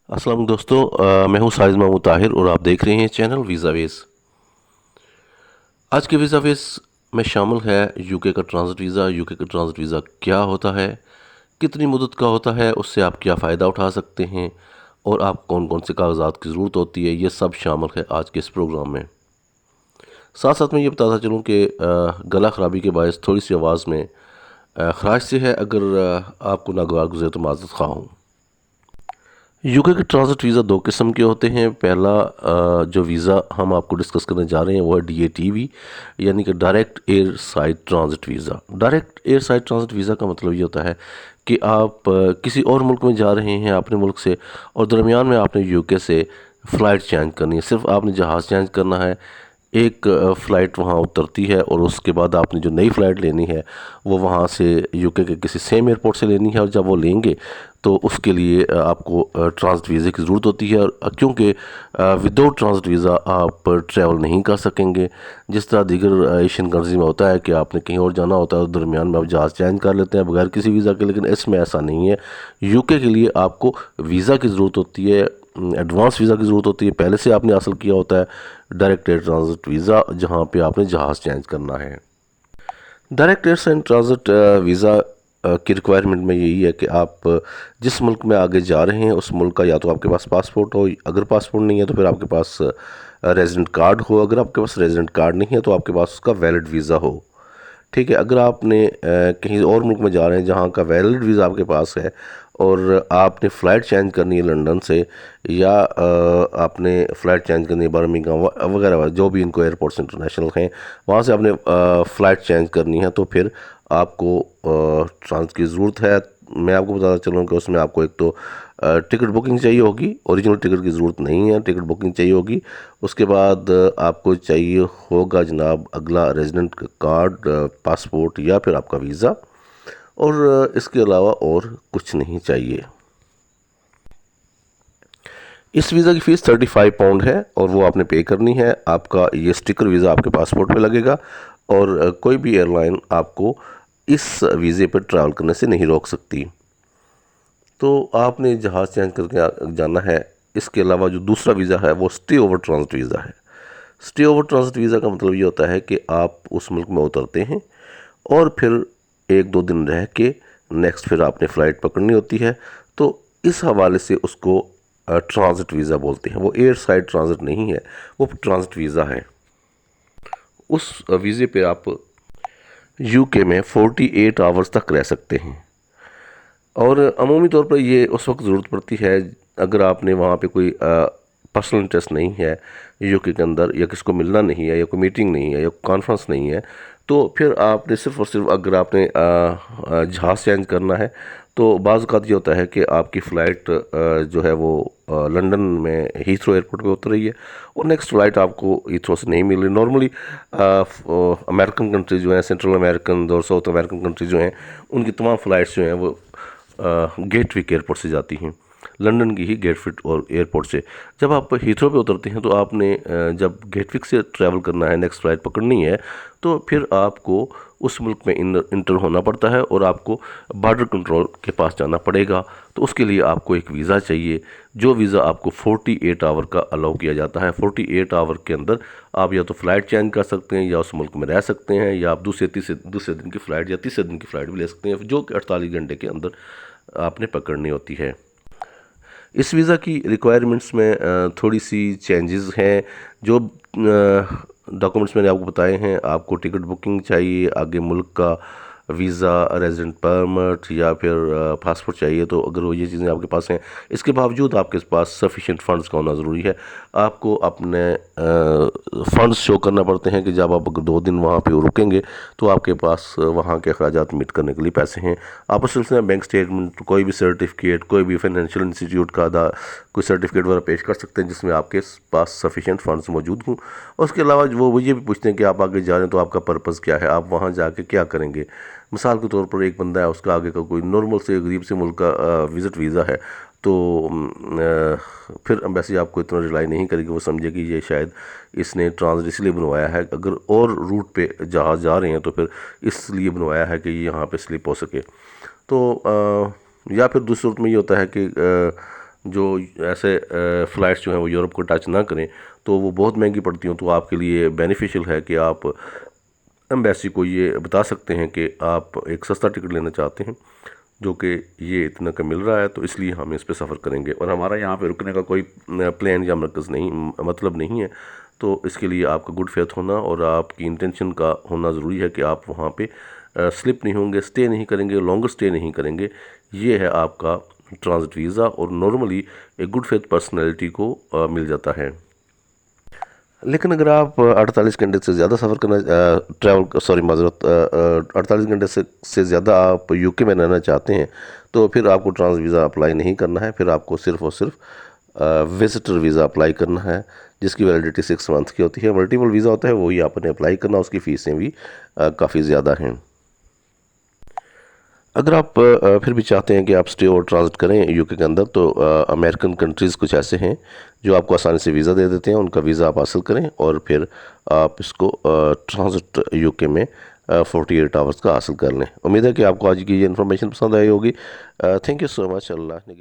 अस्सलाम दोस्तों, मैं हूं साजिद महमूद ताहिर और आप देख रहे हैं चैनल वीज़ावेज़। आज के वीज़ावेज़ में शामिल है यूके का ट्रांजिट वीज़ा। यूके का ट्रांजिट वीज़ा क्या होता है, कितनी मुद्दत का होता है, उससे आप क्या फ़ायदा उठा सकते हैं और आप कौन कौन से कागजात की ज़रूरत होती है, ये सब शामिल है आज के इस प्रोग्राम में। साथ साथ मैं ये बताता चलूँ कि गला ख़राबी के बायस थोड़ी सी आवाज़ में खराश से है। अगर आपको नागवार गुजरे तो माज़रत ख़्वाह हूँ। यूके के ट्रांजिट वीज़ा दो किस्म के होते हैं। पहला जो वीज़ा हम आपको डिस्कस करने जा रहे हैं वो है DATV, यानी कि direct air side transit visa. Direct air side transit visa का मतलब ये होता है कि आप किसी और मुल्क में जा रहे हैं अपने मुल्क से, और दरमियान में आपने यूके से फ़्लाइट चेंज करनी है। सिर्फ आपने जहाज़ चेंज करना है, एक फ़्लाइट वहाँ उतरती है और उसके बाद आपने जो नई फ़्लाइट लेनी है वो वहाँ से यूके के किसी सेम एयरपोर्ट से लेनी है। और जब वो लेंगे तो उसके लिए आपको ट्रांजिट वीज़े की ज़रूरत होती है, और क्योंकि विदाउट ट्रांजिट वीज़ा आप ट्रैवल नहीं कर सकेंगे। जिस तरह दीगर एशियन कंट्रीज़ में होता है कि आपने कहीं और जाना होता है और दरमियान में आप जहाज़ चेंज कर लेते हैं बगैर किसी वीज़ा के, लेकिन इसमें ऐसा नहीं है। यूके के लिए आपको वीज़ा की ज़रूरत होती है, एडवांस वीज़ा की ज़रूरत होती है। पहले से आपने हासिल किया होता है डायरेक्ट एयर ट्रांजिट वीज़ा, जहाँ पे आपने जहाज़ चेंज करना है। Direct air and transit visa की रिक्वायरमेंट में यही है कि आप जिस मुल्क में आगे जा रहे हैं उस मुल्क का या तो आपके पास पासपोर्ट हो, अगर पासपोर्ट नहीं है तो फिर आपके पास रेजिडेंट कार्ड हो, अगर आपके पास रेजिडेंट कार्ड नहीं है तो आपके पास उसका वैलिड वीज़ा हो। ठीक है, अगर आपने कहीं और मुल्क में जा रहे हैं जहाँ का वैलिड वीज़ा आपके पास है और आपने फ़्लाइट चेंज करनी है लंदन से, या आपने फ़्लाइट चेंज करनी है बर्मिंघम वगैरह जो भी इनको एयरपोर्ट्स इंटरनेशनल हैं, वहाँ से आपने फ़्लाइट चेंज करनी है, तो फिर आपको ट्रांस की ज़रूरत है। मैं आपको बताता चलूँ कि उसमें आपको एक तो टिकट बुकिंग चाहिए होगी। ओरिजिनल टिकट की ज़रूरत नहीं है, टिकट बुकिंग चाहिए होगी। उसके बाद आपको चाहिए होगा जनाब अगला रेजिडेंट कार्ड, पासपोर्ट या फिर आपका वीज़ा, और इसके अलावा और कुछ नहीं चाहिए। इस वीज़ा की फ़ीस 35 पाउंड है और वो आपने पे करनी है। आपका ये स्टिकर वीज़ा आपके पासपोर्ट पे लगेगा और कोई भी एयरलाइन आपको इस वीज़े पर ट्रैवल करने से नहीं रोक सकती। तो आपने जहाज़ चेंज करके जाना है। इसके अलावा जो दूसरा वीज़ा है वो स्टे ओवर ट्रांजिट वीज़ा है। स्टे ओवर ट्रांजिट वीज़ा का मतलब ये होता है कि आप उस मुल्क में उतरते हैं और फिर एक दो दिन रह के नेक्स्ट फिर आपने फ़्लाइट पकड़नी होती है। तो इस हवाले से उसको ट्रांजिट वीज़ा बोलते हैं। वो एयर साइड ट्रांजिट नहीं है, वो ट्रांजिट वीज़ा है। उस वीज़े पे आप यूके में 48 आवर्स तक रह सकते हैं, और अमूमी तौर पर ये उस वक्त ज़रूरत पड़ती है अगर आपने वहाँ पे कोई पर्सनल इंटरेस्ट नहीं है यूके के अंदर, या किसको मिलना नहीं है, या कोई मीटिंग नहीं है, या कॉन्फ्रेंस नहीं है, तो फिर आपने सिर्फ़ और सिर्फ अगर आपने जहाज़ चेंज करना है तो बाज़ औक़ात ये होता है कि आपकी फ़्लाइट जो है वो लंदन में हीथ्रो एयरपोर्ट पे उतर रही है और नेक्स्ट फ़्लाइट आपको हीथ्रो से नहीं मिल रही। नॉर्मली अमेरिकन कंट्रीज़ जो हैं, सेंट्रल अमेरिकन और साउथ अमेरिकन कंट्रीज़ जो हैं, उनकी तमाम फ़्लाइट्स जो हैं वो गेटविक एयरपोर्ट से जाती हैं, लंदन की ही गेटविक और एयरपोर्ट से। जब आप हीथ्रो पे उतरते हैं तो आपने जब गेटविक से ट्रैवल करना है, नेक्स्ट फ़्लाइट पकड़नी है, तो फिर आपको उस मुल्क में इंटर होना पड़ता है और आपको बॉर्डर कंट्रोल के पास जाना पड़ेगा। तो उसके लिए आपको एक वीज़ा चाहिए, जो वीज़ा आपको 48 आवर का अलाउ किया जाता है। 48 आवर के अंदर आप या तो फ़्लाइट चेंज कर सकते हैं, या उस मुल्क में रह सकते हैं, या आप दूसरे दिन की फ़्लाइट या तीसरे दिन की फ़्लाइट भी ले सकते हैं, जो कि 48 घंटे के अंदर आपने पकड़नी होती है। इस वीज़ा की रिक्वायरमेंट्स में थोड़ी सी चेंजेस हैं। जो डॉक्यूमेंट्स मैंने आपको बताए हैं, आपको टिकट बुकिंग चाहिए, आगे मुल्क का वीज़ा, रेजिडेंट परमिट या फिर पासपोर्ट चाहिए। तो अगर वो ये चीज़ें आपके पास हैं, इसके बावजूद आपके पास सफिशिएंट फ़ंड्स का होना ज़रूरी है। आपको अपने फ़ंड्स शो करना पड़ते हैं कि जब आप अगर 2 दिन वहाँ पे रुकेंगे तो आपके पास वहाँ के अखराजात मीट करने के लिए पैसे हैं। आप उस सिलसिले में बैंक स्टेटमेंट, कोई भी सर्टिफिकेट, कोई भी फाइनेंशियल इंस्टीट्यूट का कोई सर्टिफिकेट वगैरह पेश कर सकते हैं जिसमें आपके पास सफिशिएंट फ़ंड्स मौजूद हों। और उसके अलावा वो ये भी पूछते हैं कि आप आगे जा रहे हैं तो आपका पर्पज़ क्या है, आप वहाँ जाके क्या करेंगे। मिसाल के तौर पर एक बंदा है, उसका आगे का कोई नॉर्मल से गरीब से मुल्क का विज़िट वीज़ा है, तो फिर एम्बेसी आपको इतना रिलाई नहीं करेगी। वो समझे कि ये शायद इसने ट्रांजिट इसलिए बनवाया है, अगर और रूट पे जहाज़ जा रहे हैं तो फिर इसलिए बनवाया है कि ये यहाँ पे स्लिप हो सके। तो या फिर दूसरी सूरत में ये होता है कि जो ऐसे फ़्लाइट्स जो हैं वो यूरोप को टच ना करें तो वो बहुत महंगी पड़ती हैं। तो आपके लिए बेनिफिशियल है कि आप एम्बेसी को ये बता सकते हैं कि आप एक सस्ता टिकट लेना चाहते हैं जो कि ये इतना का मिल रहा है, तो इसलिए हम इस पे सफ़र करेंगे और हमारा यहाँ पे रुकने का कोई प्लान या मरकज़ नहीं मतलब नहीं है। तो इसके लिए आपका गुड फेथ होना और आपकी इंटेंशन का होना ज़रूरी है कि आप वहाँ पे स्लिप नहीं होंगे, स्टे नहीं करेंगे, लॉन्गर स्टे नहीं करेंगे। ये है आपका ट्रांजिट वीज़ा और नॉर्मली एक गुड फेथ पर्सनैलिटी को मिल जाता है। लेकिन अगर आप 48 घंटे से ज़्यादा सफ़र करना ट्रैवल सॉरी माजरत 48 घंटे से ज़्यादा आप यूके में रहना चाहते हैं तो फिर आपको ट्रांस वीज़ा अप्लाई नहीं करना है। फिर आपको सिर्फ़ और सिर्फ विजिटर वीज़ा अप्लाई करना है जिसकी वैलिडिटी 6 मंथ की होती है। मल्टीपल वीज़ा होता है वही आपने अप्लाई करना, उसकी फ़ीसें भी काफ़ी ज़्यादा हैं। अगर आप फिर भी चाहते हैं कि आप स्टे और ट्रांजिट करें यूके के अंदर तो अमेरिकन कंट्रीज़ कुछ ऐसे हैं जो आपको आसानी से वीज़ा दे देते हैं। उनका वीज़ा आप हासिल करें और फिर आप इसको ट्रांजिट यूके में 48 आवर्स का हासिल कर लें। उम्मीद है कि आपको आज की ये इन्फॉर्मेशन पसंद आई होगी। Thank you so much. अल्लाह ने